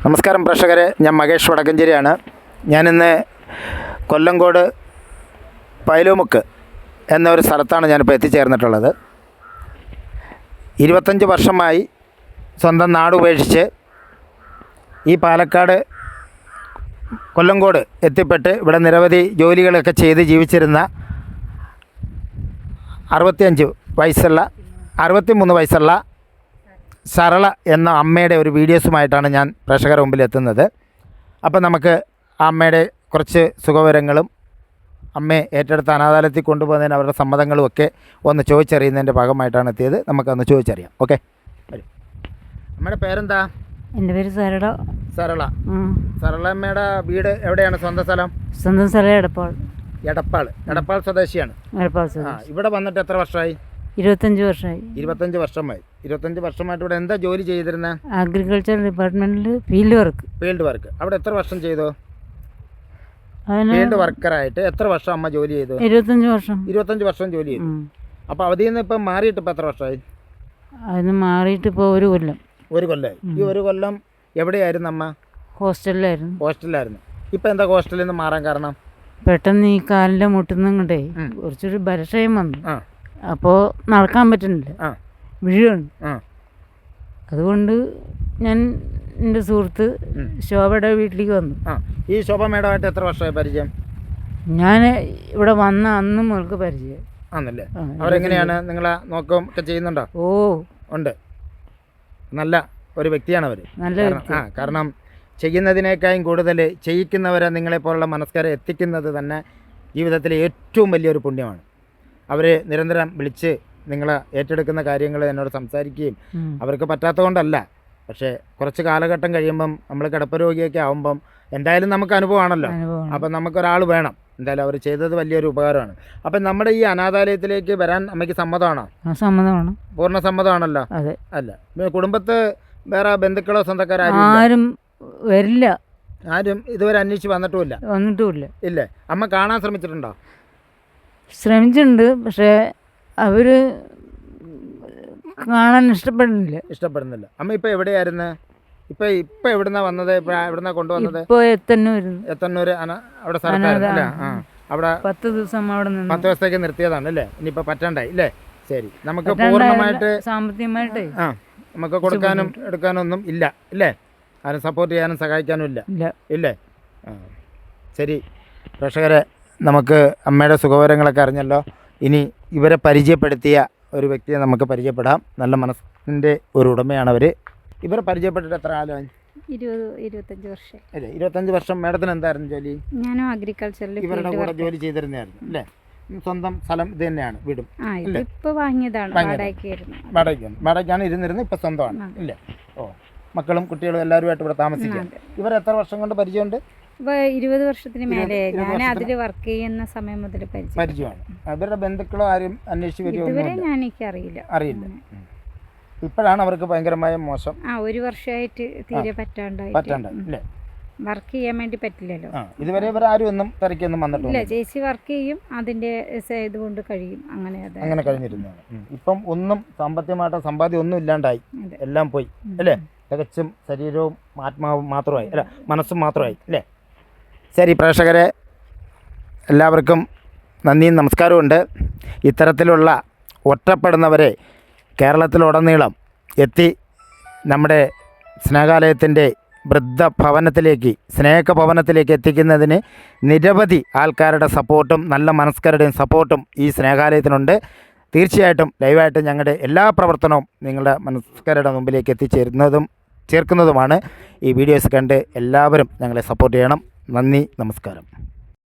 നമസ്കാരം പ്രേക്ഷകരെ, ഞാൻ മഹേഷ് വടക്കഞ്ചേരിയാണ്. ഞാനിന്ന് കൊല്ലങ്കോട് പൈലോമുക്ക് എന്നൊരു സ്ഥലത്താണ് ഞാനിപ്പോൾ എത്തിച്ചേർന്നിട്ടുള്ളത്. 25 വർഷമായി സ്വന്തം നാട് ഉപേക്ഷിച്ച് ഈ പാലക്കാട് കൊല്ലങ്കോട് എത്തിപ്പെട്ട് ഇവിടെ നിരവധി ജോലികളൊക്കെ ചെയ്ത് ജീവിച്ചിരുന്ന 63 വയസ്സുള്ള സരള എന്ന അമ്മയുടെ ഒരു വീഡിയോസുമായിട്ടാണ് ഞാൻ പ്രേക്ഷകരുടെ മുമ്പിൽ എത്തുന്നത്. അപ്പോൾ നമുക്ക് ആ അമ്മയുടെ കുറച്ച് സുഖവിവരങ്ങളും അമ്മയെ ഏറ്റെടുത്ത അനാഥാലയത്തിൽ കൊണ്ടുപോകുന്നതിന് അവരുടെ സമ്മതങ്ങളും ഒക്കെ ഒന്ന് ചോദിച്ചറിയുന്നതിൻ്റെ ഭാഗമായിട്ടാണ് എത്തിയത്. നമുക്കൊന്ന് ചോദിച്ചറിയാം. ഓക്കെ, അമ്മയുടെ പേരെന്താ? എൻ്റെ പേര് സരള. സരള അമ്മയുടെ വീട് എവിടെയാണ്? സ്വന്തം സ്ഥലം എടപ്പാൾ. എടപ്പാൾ സ്വദേശിയാണ്. ഇവിടെ വന്നിട്ട് എത്ര വർഷമായി? 25 വർഷമായി. 25 വർഷമായിട്ട് ഇവിടെ എന്താ ജോലി ചെയ്തിരുന്നത്? അഗ്രികൾച്ചർ ഡിപ്പാർട്ട്മെന്റിൽ ഫീൽഡ് വർക്ക്. അവിടെ എത്ര വർഷം ചെയ്തു? ഫീൽഡ് വർക്കറായിട്ട് എത്ര വർഷം അമ്മ ജോലി ചെയ്തു? 25 വർഷം ജോലി ചെയ്തു. അപ്പോൾ അവധിയിൽ നിന്ന് ഇപ്പം മാറിയിട്ട് ഇപ്പം എത്ര വർഷമായി? അതിന് മാറിയിട്ട് ഇപ്പോൾ ഒരു കൊല്ലമായി. ഈ ഒരു കൊല്ലം എവിടെയായിരുന്നു അമ്മ? ഹോസ്റ്റലിലായിരുന്നു. ഇപ്പം എന്താ ഹോസ്റ്റലിൽ നിന്ന് മാറാൻ കാരണം? പെട്ടെന്ന് ഈ കാലിൻ്റെ മുട്ടുന്ന കൊണ്ടേ കുറച്ചൊരു ബലക്ഷയം വന്നു. അപ്പോൾ നടക്കാൻ പറ്റുന്നില്ല, വീഴാണ്. അതുകൊണ്ട് ഞാൻ എൻ്റെ സുഹൃത്ത് ശോഭയുടെ വീട്ടിലേക്ക് വന്നു. ഈ ശോഭ മേഡമായിട്ട് എത്ര വർഷമായി പരിചയം? ഞാൻ ഇവിടെ വന്ന അന്ന് മുതൽക്ക് പരിചയം ആണല്ലേ? അവരെങ്ങനെയാണ്? നിങ്ങളെ നോക്കം ഒക്കെ ചെയ്യുന്നുണ്ടോ? ഉണ്ട്. നല്ല ഒരു വ്യക്തിയാണ് അവർ. കാരണം ചെയ്യുന്നതിനേക്കാളും കൂടുതൽ ചെയ്യിക്കുന്നവരെ നിങ്ങളെപ്പോലുള്ള മനസ്കാരെ എത്തിക്കുന്നത് തന്നെ ജീവിതത്തിലെ ഏറ്റവും വലിയൊരു പുണ്യമാണ്. അവർ നിരന്തരം വിളിച്ച് നിങ്ങൾ ഏറ്റെടുക്കുന്ന കാര്യങ്ങൾ എന്നോട് സംസാരിക്കുകയും അവർക്ക് പറ്റാത്തതുകൊണ്ടല്ല, പക്ഷേ കുറച്ച് കാലഘട്ടം കഴിയുമ്പം നമ്മൾ കിടപ്പ് രോഗിയൊക്കെ ആകുമ്പം എന്തായാലും നമുക്ക് അനുഭവമാണല്ലോ. അപ്പം നമുക്കൊരാൾ വേണം. എന്തായാലും അവർ ചെയ്തത് വലിയൊരു ഉപകാരമാണ്. അപ്പം നമ്മുടെ ഈ അനാഥാലയത്തിലേക്ക് വരാൻ അമ്മയ്ക്ക് സമ്മതമാണോ? സമ്മതമാണ്. പൂർണ്ണ സമ്മതമാണല്ലോ. അല്ല, കുടുംബത്ത് വേറെ ബന്ധുക്കളോ സ്വന്തക്കാരോ ആരും വരില്ല? ആരും ഇതുവരെ അന്വേഷിച്ച് വന്നിട്ടുമില്ല. ഇല്ലേ? അമ്മ കാണാൻ ശ്രമിച്ചിട്ടുണ്ട്, പക്ഷേ അവർ കാണാൻ ഇഷ്ടപ്പെടുന്നില്ല. അമ്മ ഇപ്പം എവിടെയായിരുന്നു? ഇപ്പം എവിടുന്നാ വന്നത്? എവിടുന്നാ കൊണ്ടുവന്നത്? ഇപ്പോൾ എത്തന്നൂർ അവിടെ സ്ഥലത്തായിരുന്നു. അവിടെ 10 ദിവസം അവിടെ നിന്ന് 10 ദിവസത്തേക്ക് നിർത്തിയതാണ് അല്ലേ? ഇനിയിപ്പോൾ പറ്റണ്ടായി അല്ലേ? ശരി, നമുക്ക് പൂർണ്ണമായിട്ട് സാമ്പത്തികമായിട്ട് നമുക്ക് കൊടുക്കാനും എടുക്കാനും ഒന്നും ഇല്ല ഇല്ലേ? ആരും സപ്പോർട്ട് ചെയ്യാനും സഹായിക്കാനും ഇല്ലേ? ശരി പ്രേക്ഷകരെ, നമുക്ക് അമ്മയുടെ സുഖവിവരങ്ങളൊക്കെ അറിഞ്ഞല്ലോ. ഇനി ഇവരെ പരിചയപ്പെടുത്തിയ ഒരു വ്യക്തിയെ നമുക്ക് പരിചയപ്പെടാം. നല്ല മനസ്സിൻ്റെ ഒരു ഉടമയാണവർ. ഇവരെ പരിചയപ്പെട്ടിട്ട് എത്ര കാലമായി? 25 വർഷം. അല്ലേ? 25 വർഷം. മേഡത്തിന് എന്തായിരുന്നു ജോലി? ഞാനും അഗ്രികൾച്ചറിൽ ഇവരുടെ കൂടെ ജോലി ചെയ്തിരുന്നായിരുന്നു അല്ലേ? സ്വന്തം സ്ഥലം ഇത് തന്നെയാണ്, വീടും? ഇപ്പോൾ വാങ്ങിയതാണ്. വാടകയ്ക്കാണ് ഇരുന്നിരുന്ന് ഇപ്പം സ്വന്തമാണ് ഇല്ലേ? മക്കളും കുട്ടികളും എല്ലാവരുമായിട്ട് ഇവിടെ താമസിക്കാം. ഇവർ എത്ര വർഷം കൊണ്ട് പരിചയമുണ്ട്? 20 വർഷത്തിന് മേലെ. ഞാൻ അതിൽ വർക്ക് ചെയ്യുന്ന സമയം മുതൽ പരിചയമാണ്. അവരുടെ ബന്ധുക്കളോ ആരും അന്വേഷിച്ച് വരുമോ? അറിയില്ല. ഇപ്പോഴാണ് അവർക്ക് ഭയങ്കരമായ മോശം. 1 വർഷമായിട്ട് തീരെ പറ്റാണ്ടായി വർക്ക് ചെയ്യാൻ വേണ്ടി പറ്റില്ലല്ലോ. ഇതുവരെ ഇവരാരും ഒന്നും തിരക്കൊന്നും വന്നിട്ടില്ല. ചേച്ചി വർക്ക് ചെയ്യും, അതിന്റെ ഇതുകൊണ്ട് കഴിയും. അങ്ങനെ കഴിഞ്ഞിരുന്നതാണ്. ഇപ്പം ഒന്നും സാമ്പത്തികമായിട്ട് സമ്പാദ്യം ഒന്നും ഇല്ലാണ്ടായി, എല്ലാം പോയി അല്ലേ? തികച്ചും ശരീരവും ആത്മാവും മാത്രമായി അല്ല, മനസ്സും മാത്രമായി അല്ലേ? ശരി പ്രേക്ഷകരെ, എല്ലാവർക്കും നന്ദിയും നമസ്കാരമുണ്ട്. ഇത്തരത്തിലുള്ള ഒറ്റപ്പെടുന്നവരെ കേരളത്തിലുടനീളം എത്തി നമ്മുടെ സ്നേഹാലയത്തിൻ്റെ വൃദ്ധഭവനത്തിലേക്ക്, സ്നേഹഭവനത്തിലേക്ക് എത്തിക്കുന്നതിന് നിരവധി ആൾക്കാരുടെ സപ്പോർട്ടും നല്ല മനസ്കരുടെയും സപ്പോർട്ടും ഈ സ്നേഹാലയത്തിനുണ്ട്. തീർച്ചയായിട്ടും ലൈവായിട്ട് ഞങ്ങളുടെ എല്ലാ പ്രവർത്തനവും നിങ്ങളുടെ മനസ്കരുടെ മുമ്പിലേക്ക് ചേർക്കുന്നതുമാണ്. ഈ വീഡിയോസ് കണ്ട് എല്ലാവരും ഞങ്ങളെ സപ്പോർട്ട് ചെയ്യണം. നന്ദി, നമസ്കാരം.